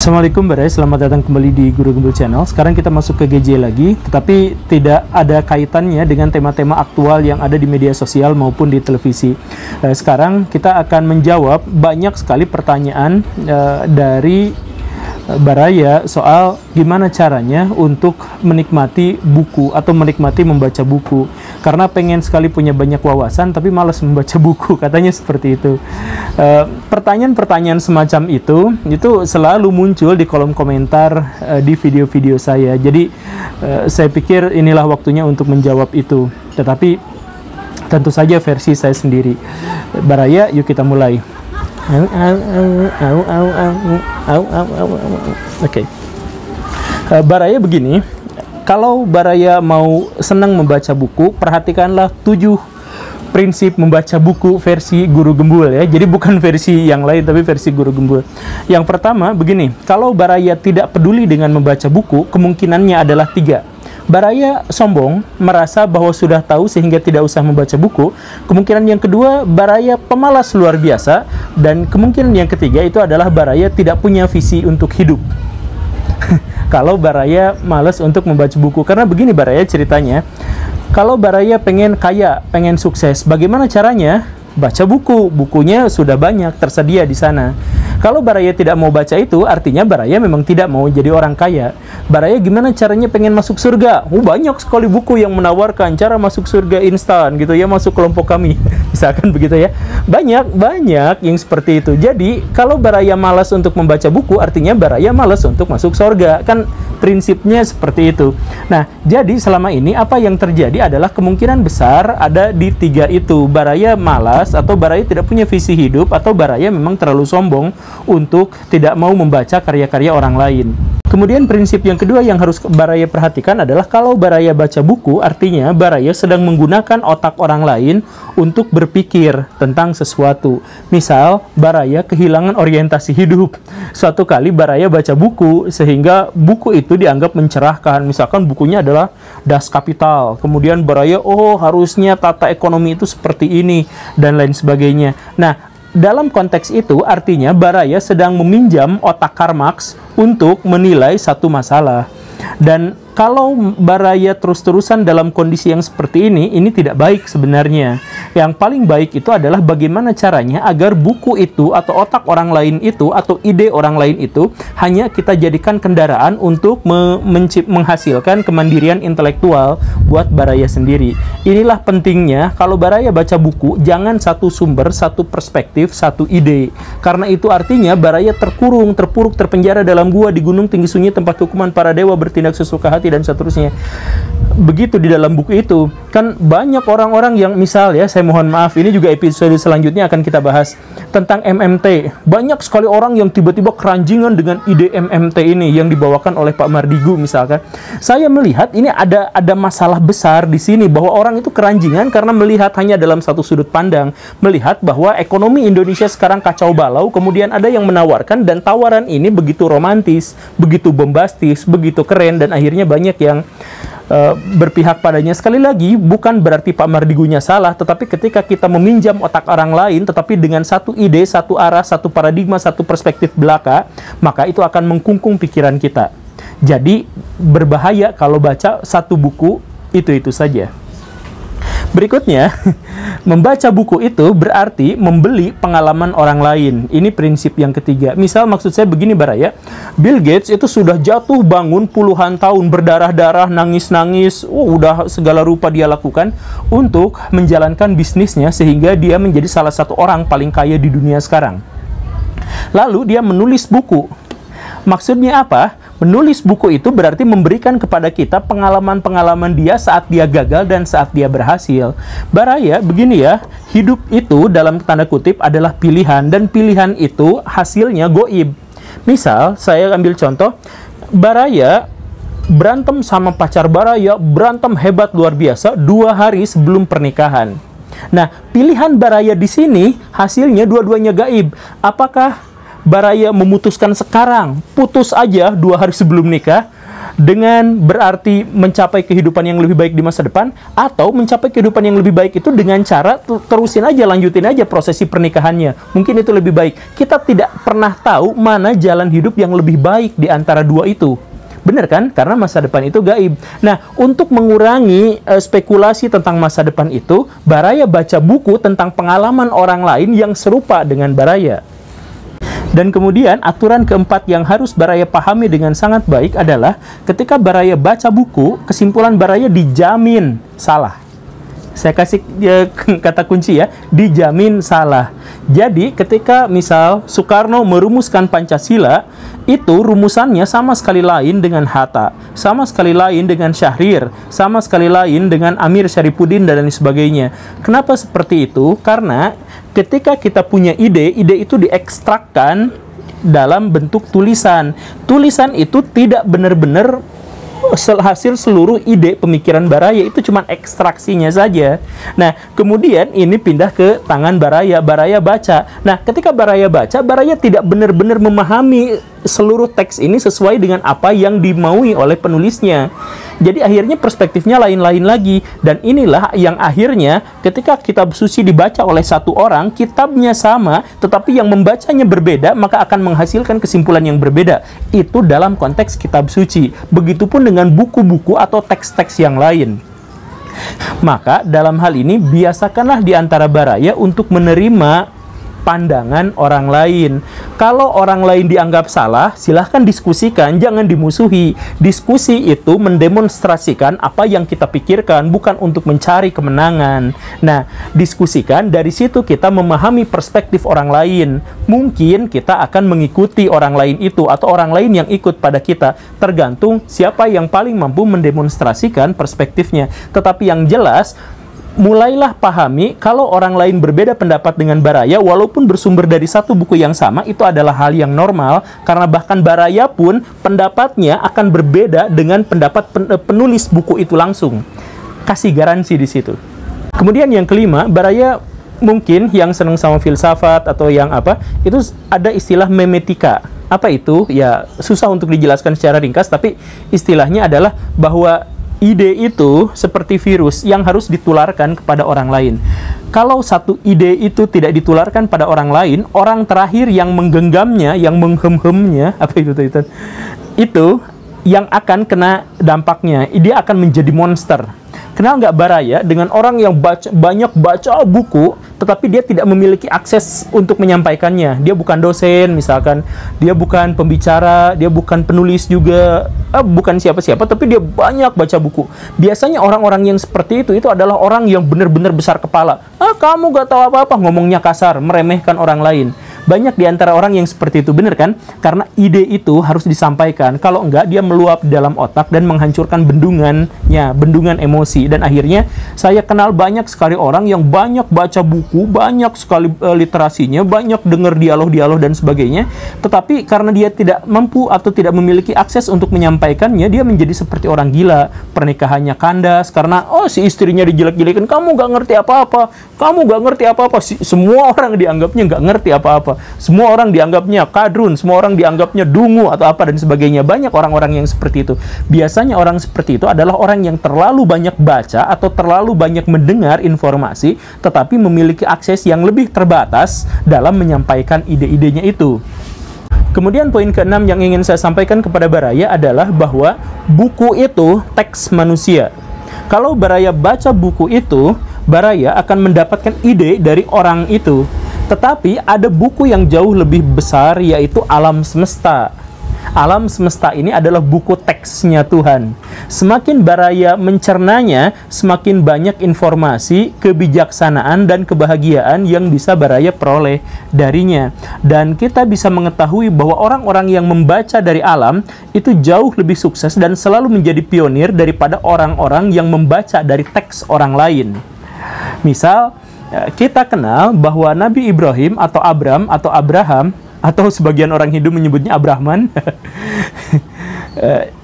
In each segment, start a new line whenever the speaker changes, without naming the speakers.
Assalamualaikum Barai, selamat datang kembali di Guru Gembul Channel. Sekarang kita masuk ke GJ lagi, tetapi tidak ada kaitannya dengan tema-tema aktual yang ada di media sosial maupun di televisi. Sekarang kita akan menjawab banyak sekali pertanyaan dari Baraya soal gimana caranya untuk menikmati buku atau menikmati membaca buku. Karena pengen sekali punya banyak wawasan tapi malas membaca buku, katanya seperti itu. Pertanyaan-pertanyaan semacam itu selalu muncul di kolom komentar di video-video saya. Jadi saya pikir inilah waktunya untuk menjawab itu. Tetapi tentu saja versi saya sendiri. Baraya, yuk kita mulai. Oke. Baraya begini, kalau Baraya mau senang membaca buku, perhatikanlah 7 prinsip membaca buku versi Guru Gembul ya. Jadi bukan versi yang lain, tapi versi Guru Gembul. Yang pertama begini, kalau Baraya tidak peduli dengan membaca buku, kemungkinannya adalah 3. Baraya sombong, merasa bahwa sudah tahu sehingga tidak usah membaca buku. Kemungkinan yang kedua, Baraya pemalas luar biasa. Dan kemungkinan yang ketiga itu adalah Baraya tidak punya visi untuk hidup. Kalau Baraya malas untuk membaca buku. Karena begini Baraya ceritanya, kalau Baraya pengen kaya, pengen sukses, bagaimana caranya? Baca buku, bukunya sudah banyak tersedia di sana. Kalau Baraya tidak mau baca itu, artinya Baraya memang tidak mau jadi orang kaya. Baraya gimana caranya pengen masuk surga? Banyak sekali buku yang menawarkan cara masuk surga instan gitu ya, masuk kelompok kami. Misalkan begitu ya. Banyak yang seperti itu. Jadi, kalau Baraya malas untuk membaca buku, artinya Baraya malas untuk masuk surga. Kan prinsipnya seperti itu. Nah, jadi selama ini apa yang terjadi adalah kemungkinan besar ada di 3 itu. Baraya malas, atau Baraya tidak punya visi hidup, atau Baraya memang terlalu sombong untuk tidak mau membaca karya-karya orang lain. Kemudian prinsip yang kedua yang harus Baraya perhatikan adalah kalau Baraya baca buku, artinya Baraya sedang menggunakan otak orang lain untuk berpikir tentang sesuatu. Misal, Baraya kehilangan orientasi hidup. Suatu kali Baraya baca buku sehingga buku itu dianggap mencerahkan. Misalkan bukunya adalah Das Kapital. Kemudian Baraya, harusnya tata ekonomi itu seperti ini dan lain sebagainya. Nah, dalam konteks itu artinya Baraya sedang meminjam otak Karl Marx untuk menilai satu masalah. Dan kalau Baraya terus-terusan dalam kondisi yang seperti ini tidak baik sebenarnya. Yang paling baik itu adalah bagaimana caranya agar buku itu atau otak orang lain itu atau ide orang lain itu hanya kita jadikan kendaraan untuk menghasilkan kemandirian intelektual buat Baraya sendiri. Inilah pentingnya kalau Baraya baca buku, jangan satu sumber, satu perspektif, satu ide. Karena itu artinya Baraya terkurung, terpuruk, terpenjara dalam gua di gunung tinggi sunyi tempat hukuman para dewa bertindak sesuka hati dan seterusnya. Begitu di dalam buku itu. Kan banyak orang-orang yang misal ya, saya mohon maaf, ini juga episode selanjutnya akan kita bahas tentang MMT. Banyak sekali orang yang tiba-tiba keranjingan dengan ide MMT ini yang dibawakan oleh Pak Mardigu misalkan. Saya melihat ini ada masalah besar di sini bahwa orang itu keranjingan karena melihat hanya dalam satu sudut pandang, melihat bahwa ekonomi Indonesia sekarang kacau balau, kemudian ada yang menawarkan dan tawaran ini begitu romantis, begitu bombastis, begitu keren, dan akhirnya banyak yang berpihak padanya. Sekali lagi, bukan berarti Pak Mardigunya salah, tetapi ketika kita meminjam otak orang lain, tetapi dengan satu ide, satu arah, satu paradigma, satu perspektif belaka, maka itu akan mengkungkung pikiran kita. Jadi, berbahaya kalau baca satu buku, itu saja. Berikutnya, membaca buku itu berarti membeli pengalaman orang lain. Ini prinsip yang ketiga. Misal maksud saya begini Baraya, Bill Gates itu sudah jatuh bangun puluhan tahun, berdarah-darah, nangis-nangis, udah segala rupa dia lakukan untuk menjalankan bisnisnya sehingga dia menjadi salah satu orang paling kaya di dunia sekarang. Lalu dia menulis buku. Maksudnya apa? Menulis buku itu berarti memberikan kepada kita pengalaman-pengalaman dia saat dia gagal dan saat dia berhasil. Baraya, begini ya, hidup itu dalam tanda kutip adalah pilihan, dan pilihan itu hasilnya goib. Misal, saya ambil contoh, Baraya berantem sama pacar Baraya, berantem hebat luar biasa 2 hari sebelum pernikahan. Nah, pilihan Baraya di sini hasilnya dua-duanya gaib. Apakah Baraya memutuskan sekarang, putus aja 2 hari sebelum nikah, dengan berarti mencapai kehidupan yang lebih baik di masa depan, atau mencapai kehidupan yang lebih baik itu dengan cara terusin aja, lanjutin aja prosesi pernikahannya. Mungkin itu lebih baik. Kita tidak pernah tahu mana jalan hidup yang lebih baik di antara dua itu. Benar kan? Karena masa depan itu gaib. Nah, untuk mengurangi spekulasi tentang masa depan itu, Baraya baca buku tentang pengalaman orang lain yang serupa dengan Baraya. Dan kemudian aturan keempat yang harus Baraya pahami dengan sangat baik adalah ketika Baraya baca buku, kesimpulan Baraya dijamin salah. Saya kasih kata kunci ya, dijamin salah. Jadi ketika misal Soekarno merumuskan Pancasila, itu rumusannya sama sekali lain dengan Hatta, sama sekali lain dengan Syahrir, sama sekali lain dengan Amir Syarifuddin dan lain sebagainya. Kenapa seperti itu? Karena ketika kita punya ide, ide itu diekstrakkan dalam bentuk tulisan. Tulisan itu tidak benar-benar hasil seluruh ide pemikiran Baraya, itu cuma ekstraksinya saja. Nah, kemudian ini pindah ke tangan Baraya. Baraya baca. Nah, ketika Baraya baca, Baraya tidak benar-benar memahami seluruh teks ini sesuai dengan apa yang dimaui oleh penulisnya. Jadi akhirnya perspektifnya lain-lain lagi. Dan inilah yang akhirnya ketika kitab suci dibaca oleh satu orang, kitabnya sama, tetapi yang membacanya berbeda, maka akan menghasilkan kesimpulan yang berbeda. Itu dalam konteks kitab suci. Begitupun dengan buku-buku atau teks-teks yang lain. Maka dalam hal ini biasakanlah di antara Baraya untuk menerima pandangan orang lain. Kalau orang lain dianggap salah, silahkan diskusikan, jangan dimusuhi. Diskusi itu mendemonstrasikan apa yang kita pikirkan, bukan untuk mencari kemenangan. Nah, diskusikan, dari situ kita memahami perspektif orang lain. Mungkin kita akan mengikuti orang lain itu, atau orang lain yang ikut pada kita, tergantung siapa yang paling mampu mendemonstrasikan perspektifnya. Tetapi yang jelas, mulailah pahami kalau orang lain berbeda pendapat dengan Baraya, walaupun bersumber dari satu buku yang sama, itu adalah hal yang normal, karena bahkan Baraya pun pendapatnya akan berbeda dengan pendapat penulis buku itu langsung. Kasih garansi di situ. Kemudian yang kelima, Baraya mungkin yang senang sama filsafat atau yang apa, itu ada istilah memetika. Apa itu? Ya, susah untuk dijelaskan secara ringkas, tapi istilahnya adalah bahwa ide itu seperti virus yang harus ditularkan kepada orang lain. Kalau satu ide itu tidak ditularkan pada orang lain, orang terakhir yang menggenggamnya, yang menghem-hemnya, apa itu yang akan kena dampaknya. Dia akan menjadi monster. Kenal nggak Baraya dengan orang yang banyak baca buku, tetapi dia tidak memiliki akses untuk menyampaikannya. Dia bukan dosen misalkan, dia bukan pembicara, dia bukan penulis juga, bukan siapa-siapa, tapi dia banyak baca buku. Biasanya orang-orang yang seperti itu adalah orang yang benar-benar besar kepala. Kamu nggak tahu apa-apa, ngomongnya kasar, meremehkan orang lain. Banyak di antara orang yang seperti itu, benar kan? Karena ide itu harus disampaikan. Kalau enggak, dia meluap di dalam otak dan menghancurkan bendungannya, bendungan emosi. Dan akhirnya, saya kenal banyak sekali orang yang banyak baca buku, banyak sekali literasinya, banyak dengar dialog-dialog dan sebagainya. Tetapi karena dia tidak mampu atau tidak memiliki akses untuk menyampaikannya, dia menjadi seperti orang gila. Pernikahannya kandas karena, si istrinya dijelek-jelekin, kamu nggak ngerti apa-apa, kamu nggak ngerti apa-apa. Semua orang dianggapnya nggak ngerti apa-apa. Semua orang dianggapnya kadrun, semua orang dianggapnya dungu atau apa dan sebagainya. Banyak orang-orang yang seperti itu. Biasanya orang seperti itu adalah orang yang terlalu banyak baca atau terlalu banyak mendengar informasi, tetapi memiliki akses yang lebih terbatas dalam menyampaikan ide-idenya itu. Kemudian poin keenam yang ingin saya sampaikan kepada Baraya adalah bahwa buku itu teks manusia. Kalau Baraya baca buku itu, Baraya akan mendapatkan ide dari orang itu. Tetapi ada buku yang jauh lebih besar, yaitu alam semesta. Alam semesta ini adalah buku teksnya Tuhan. Semakin Baraya mencernanya, semakin banyak informasi, kebijaksanaan, dan kebahagiaan yang bisa Baraya peroleh darinya. Dan kita bisa mengetahui bahwa orang-orang yang membaca dari alam itu jauh lebih sukses dan selalu menjadi pionir daripada orang-orang yang membaca dari teks orang lain. Misal, kita kenal bahwa Nabi Ibrahim atau Abram atau Abraham, atau sebagian orang Hindu menyebutnya Abrahman,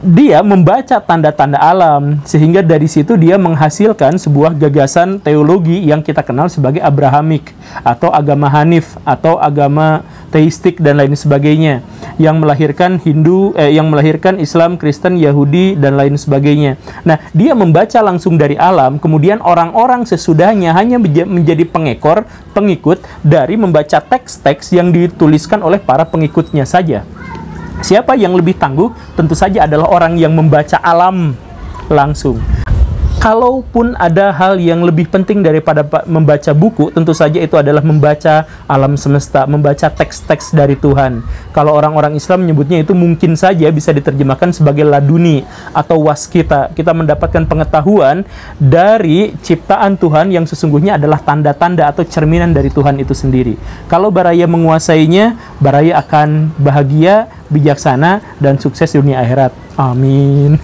Dia membaca tanda-tanda alam, sehingga dari situ dia menghasilkan sebuah gagasan teologi yang kita kenal sebagai Abrahamik, atau agama Hanif, atau agama teistik dan lain sebagainya, yang melahirkan yang melahirkan Islam, Kristen, Yahudi dan lain sebagainya. Nah, dia membaca langsung dari alam, kemudian orang-orang sesudahnya hanya menjadi pengikut dari membaca teks-teks yang dituliskan oleh para pengikutnya saja. Siapa yang lebih tangguh? Tentu saja adalah orang yang membaca alam langsung. Kalaupun ada hal yang lebih penting daripada membaca buku, tentu saja itu adalah membaca alam semesta, membaca teks-teks dari Tuhan. Kalau orang-orang Islam menyebutnya itu mungkin saja bisa diterjemahkan sebagai laduni atau waskita. Kita mendapatkan pengetahuan dari ciptaan Tuhan yang sesungguhnya adalah tanda-tanda atau cerminan dari Tuhan itu sendiri. Kalau Baraya menguasainya, Baraya akan bahagia, bijaksana, dan sukses di dunia akhirat. Amin.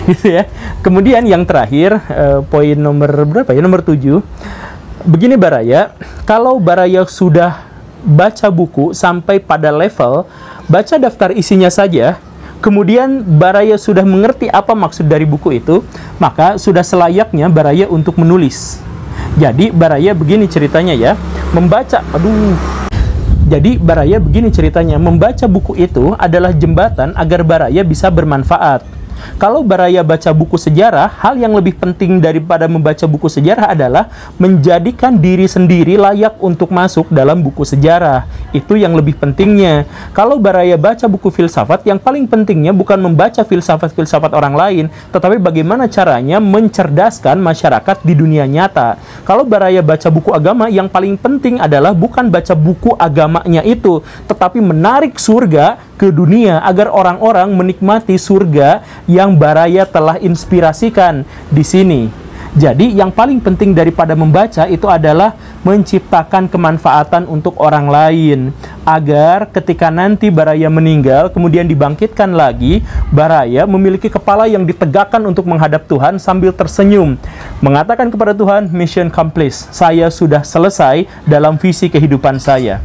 Gitu ya. Kemudian yang terakhir, poin nomor berapa ya? Nomor 7. Begini Baraya, kalau Baraya sudah baca buku sampai pada level baca daftar isinya saja, kemudian Baraya sudah mengerti apa maksud dari buku itu, maka sudah selayaknya Baraya untuk menulis. Jadi Baraya begini ceritanya ya, Jadi Baraya begini ceritanya, membaca buku itu adalah jembatan agar Baraya bisa bermanfaat. Kalau Baraya baca buku sejarah, hal yang lebih penting daripada membaca buku sejarah adalah menjadikan diri sendiri layak untuk masuk dalam buku sejarah. Itu yang lebih pentingnya. Kalau Baraya baca buku filsafat, yang paling pentingnya bukan membaca filsafat-filsafat orang lain, tetapi bagaimana caranya mencerdaskan masyarakat di dunia nyata. Kalau Baraya baca buku agama, yang paling penting adalah bukan baca buku agamanya itu, tetapi menarik surga ke dunia agar orang-orang menikmati surga yang Baraya telah inspirasikan di sini. Jadi yang paling penting daripada membaca itu adalah menciptakan kemanfaatan untuk orang lain, agar ketika nanti Baraya meninggal kemudian dibangkitkan lagi, Baraya memiliki kepala yang ditegakkan untuk menghadap Tuhan sambil tersenyum, mengatakan kepada Tuhan, mission accomplished, saya sudah selesai dalam visi kehidupan saya.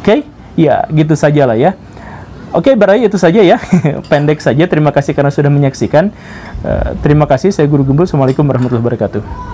Oke? Ya, gitu sajalah ya. Oke, Baraya itu saja ya. Pendek saja. Terima kasih karena sudah menyaksikan. Terima kasih. Saya Guru Gembul. Assalamualaikum warahmatullahi wabarakatuh.